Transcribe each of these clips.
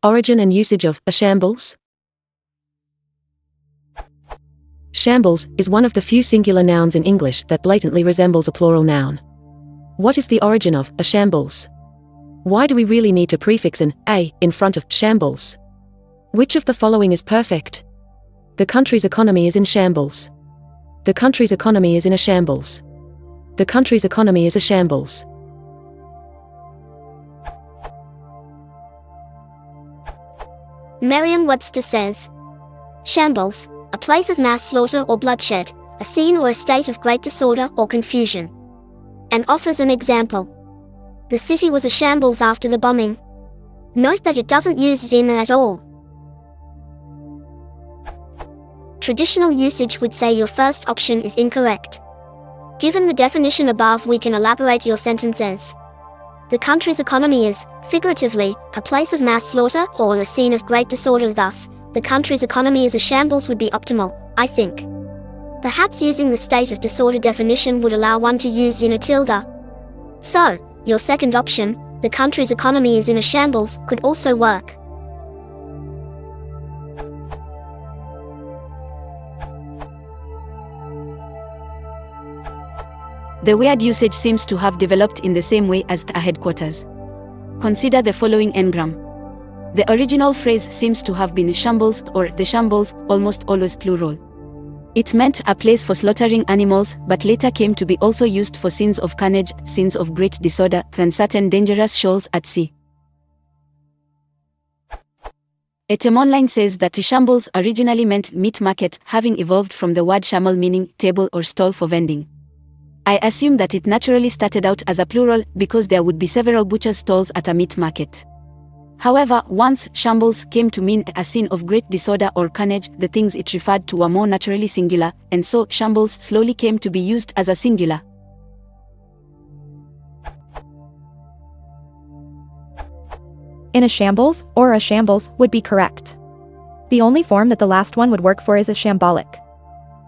Origin and usage of a shambles. Shambles is one of the few singular nouns in English that blatantly resembles a plural noun. What is the origin of a shambles? Why do we really need to prefix an a in front of shambles? Which of the following is perfect? The country's economy is in shambles. The country's economy is in a shambles. The country's economy is a shambles. Merriam Webster says, shambles, a place of mass slaughter or bloodshed, a scene or a state of great disorder or confusion. And offers an example. The city was a shambles after the bombing. Note that it doesn't use in at all. Traditional usage would say your first option is incorrect. Given the definition above, we can elaborate your sentence as: the country's economy is, figuratively, a place of mass slaughter or a scene of great disorder. Thus, the country's economy is a shambles would be optimal, I think. Perhaps using the state of disorder definition would allow one to use in a tilde. So, your second option, the country's economy is in a shambles, could also work. The weird usage seems to have developed in the same way as a headquarters. Consider the following engram. The original phrase seems to have been shambles or the shambles, almost always plural. It meant a place for slaughtering animals, but later came to be also used for scenes of carnage, scenes of great disorder, and certain dangerous shoals at sea. Etymonline says that shambles originally meant meat market, having evolved from the word shamal meaning table or stall for vending. I assume that it naturally started out as a plural because there would be several butcher stalls at a meat market. However, once shambles came to mean a scene of great disorder or carnage, the things it referred to were more naturally singular, and so shambles slowly came to be used as a singular. In a shambles, or a shambles, would be correct. The only form that the last one would work for is a shambolic.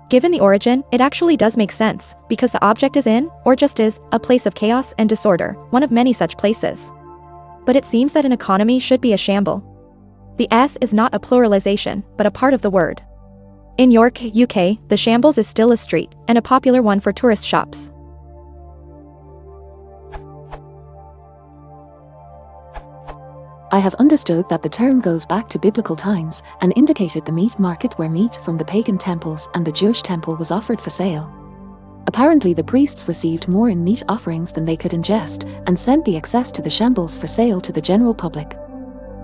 Given the origin, it actually does make sense, because the object is in, or just is, a place of chaos and disorder, one of many such places. But it seems that an economy should be a shamble. The S is not a pluralization, but a part of the word. In York, UK, the shambles is still a street, and a popular one for tourist shops. I have understood that the term goes back to biblical times and indicated the meat market where meat from the pagan temples and the Jewish temple was offered for sale. Apparently the priests received more in meat offerings than they could ingest and sent the excess to the shambles for sale to the general public.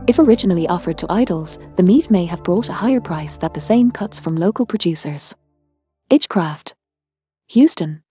If originally offered to idols, the meat may have brought a higher price than the same cuts from local producers. H. Craft, Houston.